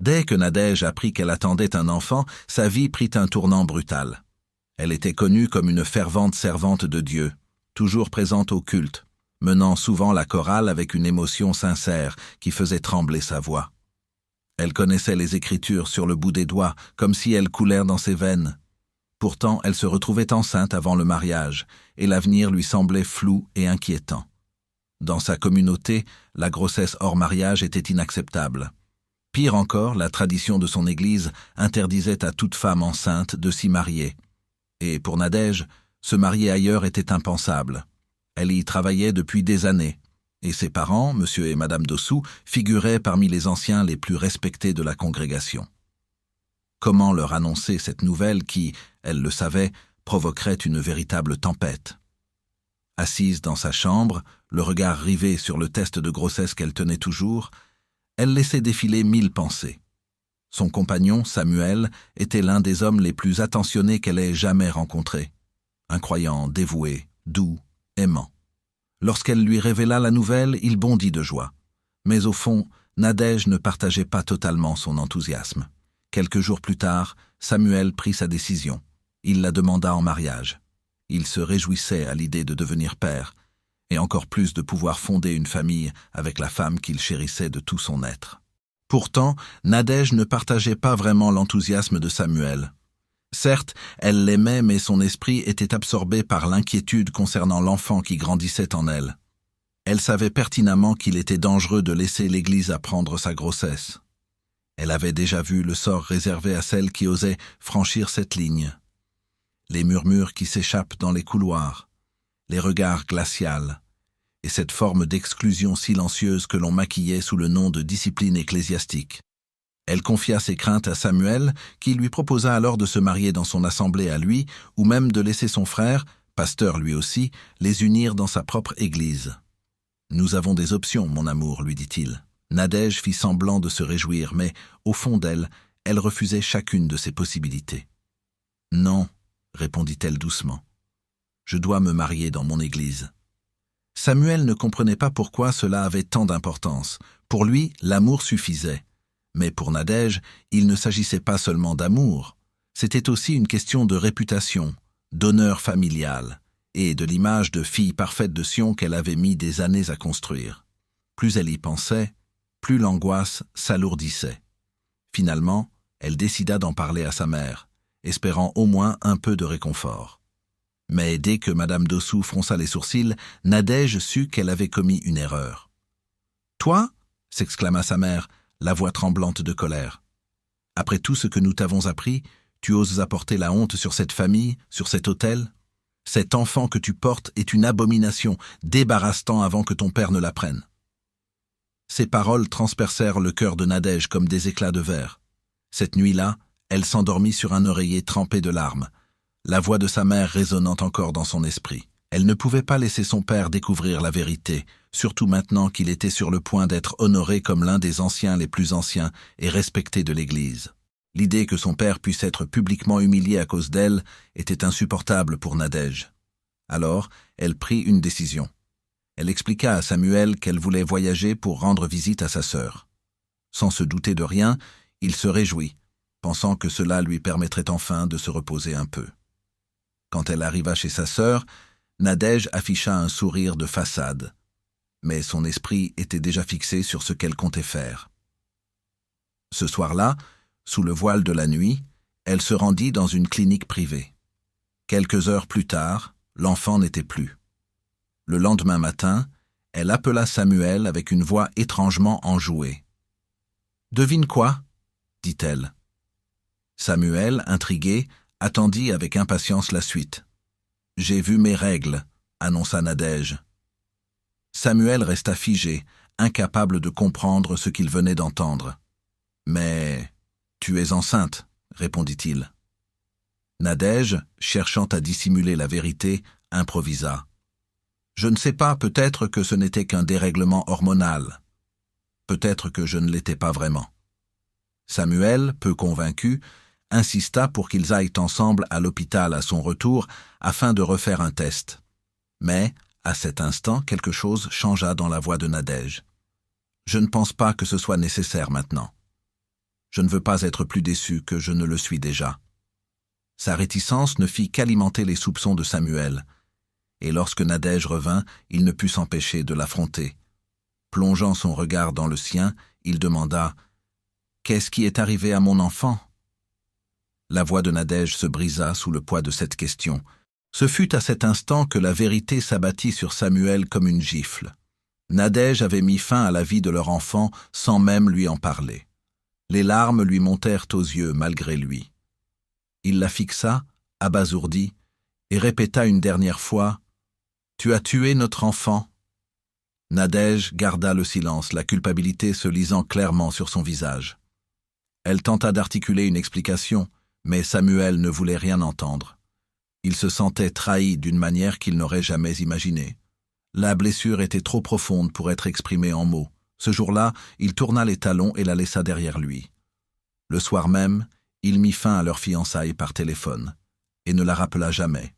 Dès que Nadège apprit qu'elle attendait un enfant, sa vie prit un tournant brutal. Elle était connue comme une fervente servante de Dieu, toujours présente au culte, menant souvent la chorale avec une émotion sincère qui faisait trembler sa voix. Elle connaissait les Écritures sur le bout des doigts, comme si elles coulèrent dans ses veines. Pourtant, elle se retrouvait enceinte avant le mariage, et l'avenir lui semblait flou et inquiétant. Dans sa communauté, la grossesse hors mariage était inacceptable. Pire encore, la tradition de son Église interdisait à toute femme enceinte de s'y marier. Et pour Nadège, se marier ailleurs était impensable. Elle y travaillait depuis des années, et ses parents, M. et Mme Dossou, figuraient parmi les anciens les plus respectés de la congrégation. Comment leur annoncer cette nouvelle qui, elle le savait, provoquerait une véritable tempête? Assise dans sa chambre, le regard rivé sur le test de grossesse qu'elle tenait toujours, elle laissait défiler 1000 pensées. Son compagnon, Samuel, était l'un des hommes les plus attentionnés qu'elle ait jamais rencontrés. Un croyant dévoué, doux, aimant. Lorsqu'elle lui révéla la nouvelle, il bondit de joie. Mais au fond, Nadège ne partageait pas totalement son enthousiasme. Quelques jours plus tard, Samuel prit sa décision. Il la demanda en mariage. Il se réjouissait à l'idée de devenir père, et encore plus de pouvoir fonder une famille avec la femme qu'il chérissait de tout son être. Pourtant, Nadège ne partageait pas vraiment l'enthousiasme de Samuel. Certes, elle l'aimait, mais son esprit était absorbé par l'inquiétude concernant l'enfant qui grandissait en elle. Elle savait pertinemment qu'il était dangereux de laisser l'Église apprendre sa grossesse. Elle avait déjà vu le sort réservé à celles qui osaient franchir cette ligne. Les murmures qui s'échappent dans les couloirs, les regards glaciaux, et cette forme d'exclusion silencieuse que l'on maquillait sous le nom de discipline ecclésiastique. Elle confia ses craintes à Samuel, qui lui proposa alors de se marier dans son assemblée à lui, ou même de laisser son frère, pasteur lui aussi, les unir dans sa propre église. « Nous avons des options, mon amour, lui dit-il. » Nadège fit semblant de se réjouir, mais, au fond d'elle, elle refusait chacune de ces possibilités. « Non, » répondit-elle doucement. « Je dois me marier dans mon église. » Samuel ne comprenait pas pourquoi cela avait tant d'importance. Pour lui, l'amour suffisait. Mais pour Nadège, il ne s'agissait pas seulement d'amour. C'était aussi une question de réputation, d'honneur familial, et de l'image de fille parfaite de Sion qu'elle avait mis des années à construire. Plus elle y pensait, plus l'angoisse s'alourdissait. Finalement, elle décida d'en parler à sa mère, espérant au moins un peu de réconfort. Mais dès que Mme Dossou fronça les sourcils, Nadège sut qu'elle avait commis une erreur. « Toi » s'exclama sa mère, la voix tremblante de colère. « Après tout ce que nous t'avons appris, tu oses apporter la honte sur cette famille, sur cet autel? Cet enfant que tu portes est une abomination, débarrasse-t'en avant que ton père ne l'apprenne. » Ces paroles transpercèrent le cœur de Nadège comme des éclats de verre. Cette nuit-là, elle s'endormit sur un oreiller trempé de larmes, la voix de sa mère résonnant encore dans son esprit. Elle ne pouvait pas laisser son père découvrir la vérité, surtout maintenant qu'il était sur le point d'être honoré comme l'un des anciens les plus anciens et respectés de l'Église. L'idée que son père puisse être publiquement humilié à cause d'elle était insupportable pour Nadège. Alors, elle prit une décision. Elle expliqua à Samuel qu'elle voulait voyager pour rendre visite à sa sœur. Sans se douter de rien, il se réjouit, pensant que cela lui permettrait enfin de se reposer un peu. Quand elle arriva chez sa sœur, Nadège afficha un sourire de façade, mais son esprit était déjà fixé sur ce qu'elle comptait faire. Ce soir-là, sous le voile de la nuit, elle se rendit dans une clinique privée. Quelques heures plus tard, l'enfant n'était plus. Le lendemain matin, elle appela Samuel avec une voix étrangement enjouée. « Devine quoi ?» dit-elle. Samuel, intrigué, attendit avec impatience la suite. « J'ai vu mes règles », annonça Nadège. Samuel resta figé, incapable de comprendre ce qu'il venait d'entendre. « Mais tu es enceinte », répondit-il. Nadège, cherchant à dissimuler la vérité, improvisa. « Je ne sais pas, peut-être que ce n'était qu'un dérèglement hormonal. Peut-être que je ne l'étais pas vraiment. » Samuel, peu convaincu, insista pour qu'ils aillent ensemble à l'hôpital à son retour afin de refaire un test. Mais, à cet instant, quelque chose changea dans la voix de Nadège. « Je ne pense pas que ce soit nécessaire maintenant. » Je ne veux pas être plus déçu que je ne le suis déjà. » Sa réticence ne fit qu'alimenter les soupçons de Samuel, et lorsque Nadège revint, il ne put s'empêcher de l'affronter. Plongeant son regard dans le sien, il demanda « Qu'est-ce qui est arrivé à mon enfant ?» La voix de Nadège se brisa sous le poids de cette question. Ce fut à cet instant que la vérité s'abattit sur Samuel comme une gifle. Nadège avait mis fin à la vie de leur enfant sans même lui en parler. Les larmes lui montèrent aux yeux malgré lui. Il la fixa, abasourdi, et répéta une dernière fois « Tu as tué notre enfant ?» Nadège garda le silence, la culpabilité se lisant clairement sur son visage. Elle tenta d'articuler une explication, mais Samuel ne voulait rien entendre. Il se sentait trahi d'une manière qu'il n'aurait jamais imaginée. La blessure était trop profonde pour être exprimée en mots. Ce jour-là, il tourna les talons et la laissa derrière lui. Le soir même, il mit fin à leur fiançailles par téléphone, et ne la rappela jamais.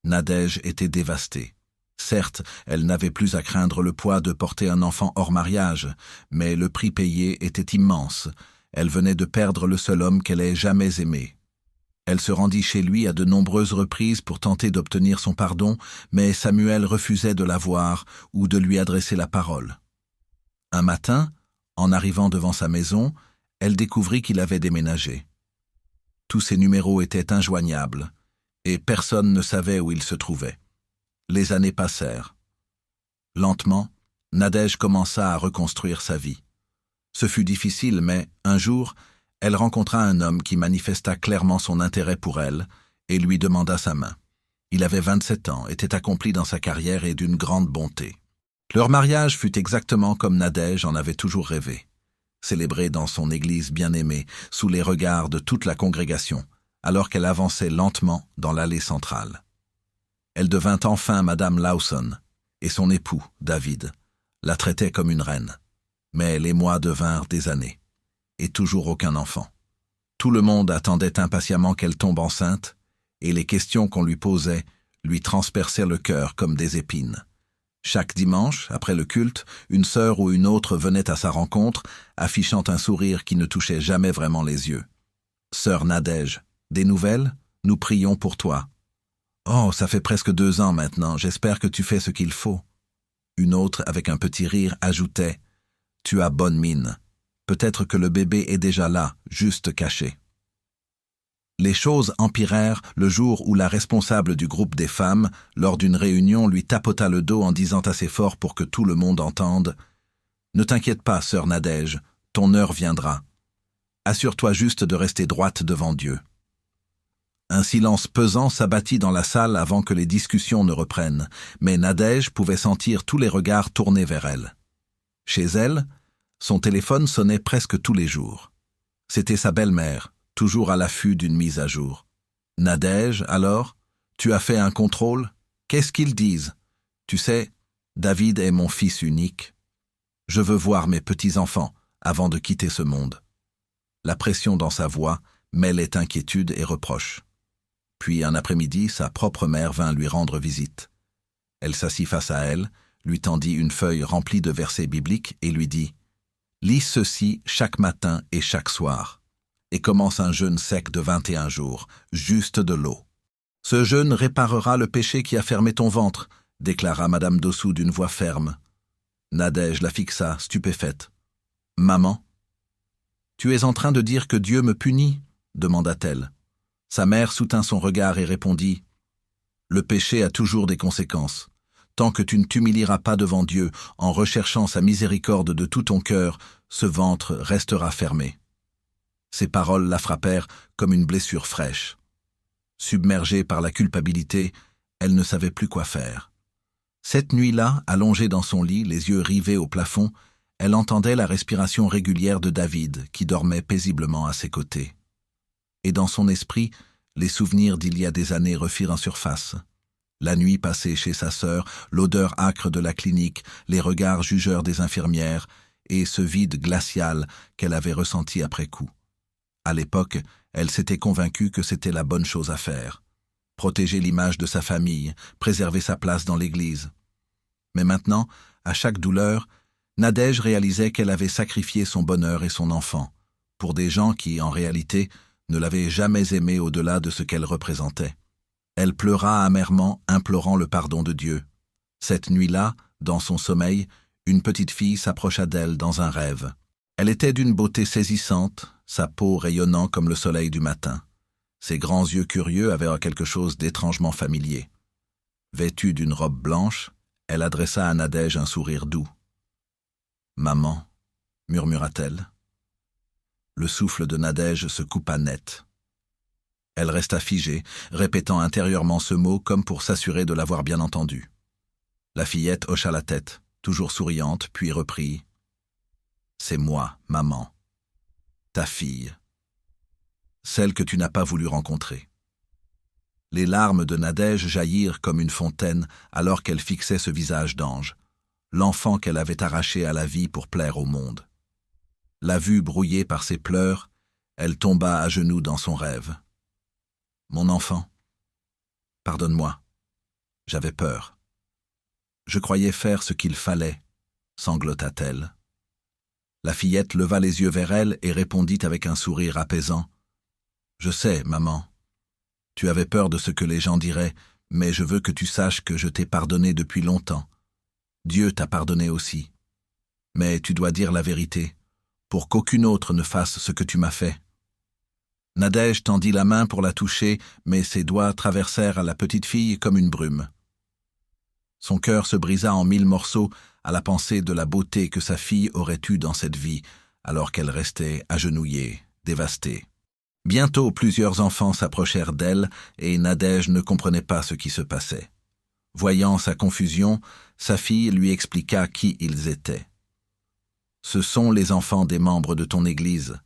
Nadège était dévastée. Certes, elle n'avait plus à craindre le poids de porter un enfant hors mariage, mais le prix payé était immense. Elle venait de perdre le seul homme qu'elle ait jamais aimé. Elle se rendit chez lui à de nombreuses reprises pour tenter d'obtenir son pardon, mais Samuel refusait de la voir ou de lui adresser la parole. Un matin, en arrivant devant sa maison, elle découvrit qu'il avait déménagé. Tous ses numéros étaient injoignables, et personne ne savait où il se trouvait. Les années passèrent. Lentement, Nadège commença à reconstruire sa vie. Ce fut difficile, mais, un jour, elle rencontra un homme qui manifesta clairement son intérêt pour elle et lui demanda sa main. Il avait 27 ans, était accompli dans sa carrière et d'une grande bonté. Leur mariage fut exactement comme Nadège en avait toujours rêvé. Célébré dans son église bien-aimée, sous les regards de toute la congrégation, alors qu'elle avançait lentement dans l'allée centrale. Elle devint enfin Madame Lawson, et son époux, David, la traitait comme une reine. Mais les mois devinrent des années, et toujours aucun enfant. Tout le monde attendait impatiemment qu'elle tombe enceinte, et les questions qu'on lui posait lui transperçaient le cœur comme des épines. Chaque dimanche, après le culte, une sœur ou une autre venait à sa rencontre, affichant un sourire qui ne touchait jamais vraiment les yeux. « Sœur Nadège, des nouvelles? Nous prions pour toi. »« Oh, ça fait presque 2 ans maintenant, j'espère que tu fais ce qu'il faut. » Une autre, avec un petit rire, ajoutait « Tu as bonne mine. Peut-être que le bébé est déjà là, juste caché. » Les choses empirèrent le jour où la responsable du groupe des femmes, lors d'une réunion, lui tapota le dos en disant assez fort pour que tout le monde entende « Ne t'inquiète pas, sœur Nadège, ton heure viendra. Assure-toi juste de rester droite devant Dieu. » Un silence pesant s'abattit dans la salle avant que les discussions ne reprennent, mais Nadège pouvait sentir tous les regards tournés vers elle. Chez elle, son téléphone sonnait presque tous les jours. C'était sa belle-mère, toujours à l'affût d'une mise à jour. « Nadège, alors, tu as fait un contrôle? Qu'est-ce qu'ils disent? Tu sais, David est mon fils unique. Je veux voir mes petits-enfants avant de quitter ce monde. » La pression dans sa voix mêlait inquiétude et reproche. Puis un après-midi, sa propre mère vint lui rendre visite. Elle s'assit face à elle, lui tendit une feuille remplie de versets bibliques et lui dit « Lis ceci chaque matin et chaque soir, et commence un jeûne sec de 21 jours, juste de l'eau. Ce jeûne réparera le péché qui a fermé ton ventre, déclara Madame Dossou d'une voix ferme. Nadège la fixa, stupéfaite. « Maman, tu es en train de dire que Dieu me punit ?» demanda-t-elle. Sa mère soutint son regard et répondit « Le péché a toujours des conséquences. Tant que tu ne t'humilieras pas devant Dieu en recherchant sa miséricorde de tout ton cœur, ce ventre restera fermé. » Ces paroles la frappèrent comme une blessure fraîche. Submergée par la culpabilité, elle ne savait plus quoi faire. Cette nuit-là, allongée dans son lit, les yeux rivés au plafond, elle entendait la respiration régulière de David, qui dormait paisiblement à ses côtés. Et dans son esprit, les souvenirs d'il y a des années refirent en surface. La nuit passée chez sa sœur, l'odeur âcre de la clinique, les regards jugeurs des infirmières, et ce vide glacial qu'elle avait ressenti après coup. À l'époque, elle s'était convaincue que c'était la bonne chose à faire. Protéger l'image de sa famille, préserver sa place dans l'Église. Mais maintenant, à chaque douleur, Nadège réalisait qu'elle avait sacrifié son bonheur et son enfant. pour des gens qui, en réalité, ne l'avaient jamais aimée au-delà de ce qu'elle représentait. Elle pleura amèrement, implorant le pardon de Dieu. Cette nuit-là, dans son sommeil, une petite fille s'approcha d'elle dans un rêve. Elle était d'une beauté saisissante, sa peau rayonnant comme le soleil du matin. Ses grands yeux curieux avaient quelque chose d'étrangement familier. Vêtue d'une robe blanche, elle adressa à Nadège un sourire doux. « Maman » murmura-t-elle. Le souffle de Nadège se coupa net. Elle resta figée, répétant intérieurement ce mot comme pour s'assurer de l'avoir bien entendu. La fillette hocha la tête, toujours souriante, puis reprit. « C'est moi, maman. Ta fille. Celle que tu n'as pas voulu rencontrer. » Les larmes de Nadège jaillirent comme une fontaine alors qu'elle fixait ce visage d'ange, l'enfant qu'elle avait arraché à la vie pour plaire au monde. La vue brouillée par ses pleurs, elle tomba à genoux dans son rêve. « Mon enfant, pardonne-moi. J'avais peur. Je croyais faire ce qu'il fallait, » sanglota-t-elle. La fillette leva les yeux vers elle et répondit avec un sourire apaisant. « Je sais, maman. Tu avais peur de ce que les gens diraient, mais je veux que tu saches que je t'ai pardonné depuis longtemps. Dieu t'a pardonné aussi. Mais tu dois dire la vérité, pour qu'aucune autre ne fasse ce que tu m'as fait. » Nadège tendit la main pour la toucher, mais ses doigts traversèrent la petite fille comme une brume. Son cœur se brisa en 1000 morceaux à la pensée de la beauté que sa fille aurait eue dans cette vie, alors qu'elle restait agenouillée, dévastée. Bientôt, plusieurs enfants s'approchèrent d'elle et Nadège ne comprenait pas ce qui se passait. Voyant sa confusion, sa fille lui expliqua qui ils étaient. « Ce sont les enfants des membres de ton Église,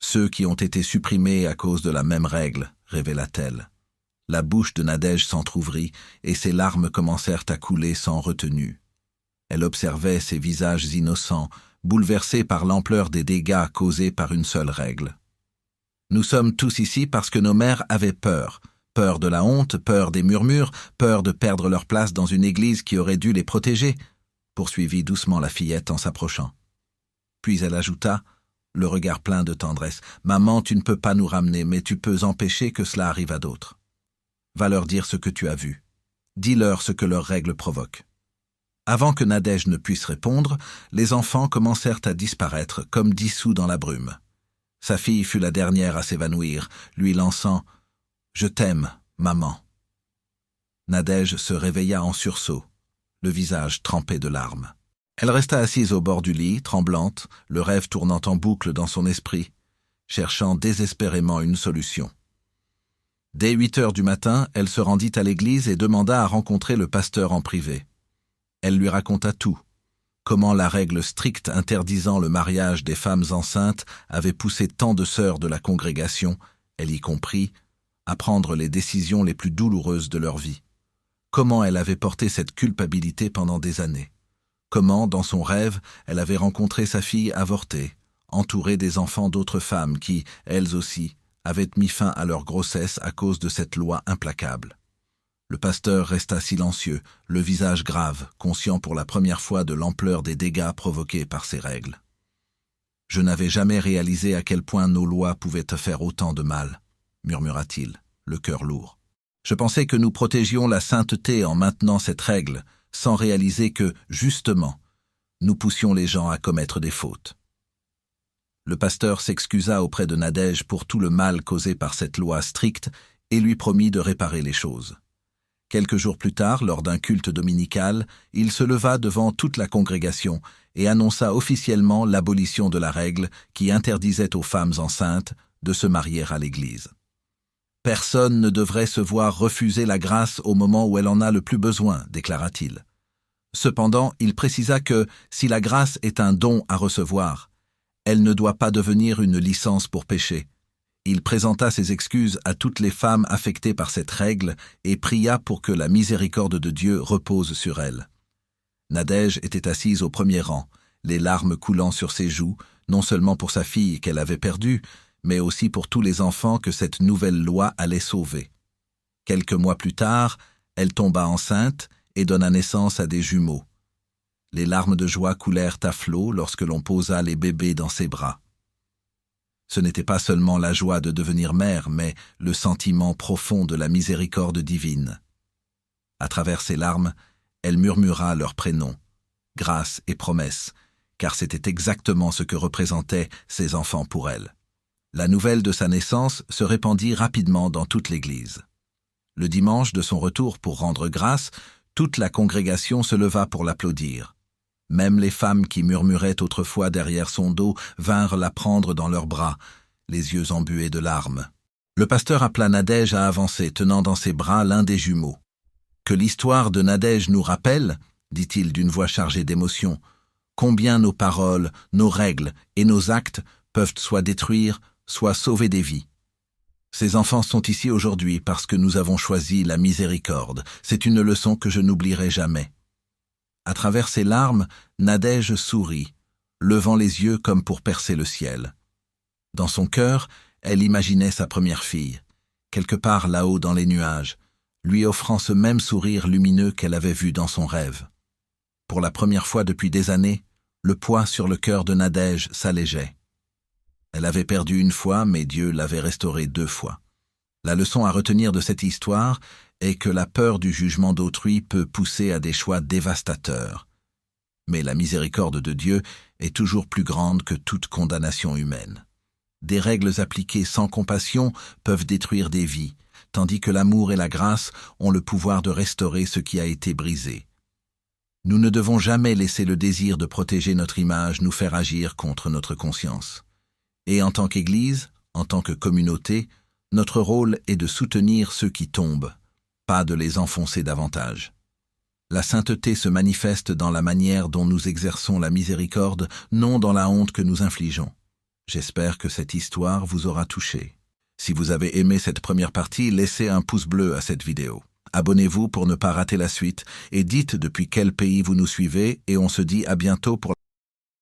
ceux qui ont été supprimés à cause de la même règle, » révéla-t-elle. La bouche de Nadège s'entr'ouvrit et ses larmes commencèrent à couler sans retenue. Elle observait ces visages innocents, bouleversés par l'ampleur des dégâts causés par une seule règle. « Nous sommes tous ici parce que nos mères avaient peur. Peur de la honte, peur des murmures, peur de perdre leur place dans une église qui aurait dû les protéger, » poursuivit doucement la fillette en s'approchant. Puis elle ajouta, le regard plein de tendresse, « Maman, tu ne peux pas nous ramener, mais tu peux empêcher que cela arrive à d'autres. Va leur dire ce que tu as vu. Dis-leur ce que leurs règles provoquent. » Avant que Nadège ne puisse répondre, les enfants commencèrent à disparaître, comme dissous dans la brume. Sa fille fut la dernière à s'évanouir, lui lançant « Je t'aime, maman. » Nadège se réveilla en sursaut, le visage trempé de larmes. Elle resta assise au bord du lit, tremblante, le rêve tournant en boucle dans son esprit, cherchant désespérément une solution. Dès 8 heures du matin, elle se rendit à l'église et demanda à rencontrer le pasteur en privé. Elle lui raconta tout, comment la règle stricte interdisant le mariage des femmes enceintes avait poussé tant de sœurs de la congrégation, elle y comprit, à prendre les décisions les plus douloureuses de leur vie. Comment elle avait porté cette culpabilité pendant des années. Comment, dans son rêve, elle avait rencontré sa fille avortée, entourée des enfants d'autres femmes qui, elles aussi, avaient mis fin à leur grossesse à cause de cette loi implacable. Le pasteur resta silencieux, le visage grave, conscient pour la première fois de l'ampleur des dégâts provoqués par ces règles. « Je n'avais jamais réalisé à quel point nos lois pouvaient te faire autant de mal, » murmura-t-il, le cœur lourd. « Je pensais que nous protégions la sainteté en maintenant cette règle, sans réaliser que, justement, nous poussions les gens à commettre des fautes. » Le pasteur s'excusa auprès de Nadège pour tout le mal causé par cette loi stricte et lui promit de réparer les choses. Quelques jours plus tard, lors d'un culte dominical, il se leva devant toute la congrégation et annonça officiellement l'abolition de la règle qui interdisait aux femmes enceintes de se marier à l'Église. Personne ne devrait se voir refuser la grâce au moment où elle en a le plus besoin, déclara-t-il. Cependant, il précisa que, si la grâce est un don à recevoir, elle ne doit pas devenir une licence pour pécher. Il présenta ses excuses à toutes les femmes affectées par cette règle et pria pour que la miséricorde de Dieu repose sur elles. Nadège était assise au premier rang, les larmes coulant sur ses joues, non seulement pour sa fille qu'elle avait perdue, mais aussi pour tous les enfants que cette nouvelle loi allait sauver. Quelques mois plus tard, elle tomba enceinte et donna naissance à des jumeaux. Les larmes de joie coulèrent à flots lorsque l'on posa les bébés dans ses bras. Ce n'était pas seulement la joie de devenir mère, mais le sentiment profond de la miséricorde divine. À travers ses larmes, elle murmura leurs prénoms, grâce et promesse, car c'était exactement ce que représentaient ces enfants pour elle. La nouvelle de sa naissance se répandit rapidement dans toute l'Église. Le dimanche de son retour pour rendre grâce, toute la congrégation se leva pour l'applaudir. Même les femmes qui murmuraient autrefois derrière son dos vinrent la prendre dans leurs bras, les yeux embués de larmes. Le pasteur appela Nadège à avancer, tenant dans ses bras l'un des jumeaux. « Que l'histoire de Nadège nous rappelle, dit-il d'une voix chargée d'émotion, combien nos paroles, nos règles et nos actes peuvent soit détruire, soit sauver des vies. Ces enfants sont ici aujourd'hui parce que nous avons choisi la miséricorde. C'est une leçon que je n'oublierai jamais. » À travers ses larmes, Nadège sourit, levant les yeux comme pour percer le ciel. Dans son cœur, elle imaginait sa première fille, quelque part là-haut dans les nuages, lui offrant ce même sourire lumineux qu'elle avait vu dans son rêve. Pour la première fois depuis des années, le poids sur le cœur de Nadège s'allégeait. Elle avait perdu une fois, mais Dieu l'avait restaurée 2 fois. La leçon à retenir de cette histoire est que la peur du jugement d'autrui peut pousser à des choix dévastateurs. Mais la miséricorde de Dieu est toujours plus grande que toute condamnation humaine. Des règles appliquées sans compassion peuvent détruire des vies, tandis que l'amour et la grâce ont le pouvoir de restaurer ce qui a été brisé. Nous ne devons jamais laisser le désir de protéger notre image nous faire agir contre notre conscience. Et en tant qu'Église, en tant que communauté, notre rôle est de soutenir ceux qui tombent, pas de les enfoncer davantage. La sainteté se manifeste dans la manière dont nous exerçons la miséricorde, non dans la honte que nous infligeons. J'espère que cette histoire vous aura touché. Si vous avez aimé cette première partie, laissez un pouce bleu à cette vidéo. Abonnez-vous pour ne pas rater la suite et dites depuis quel pays vous nous suivez et on se dit à bientôt pour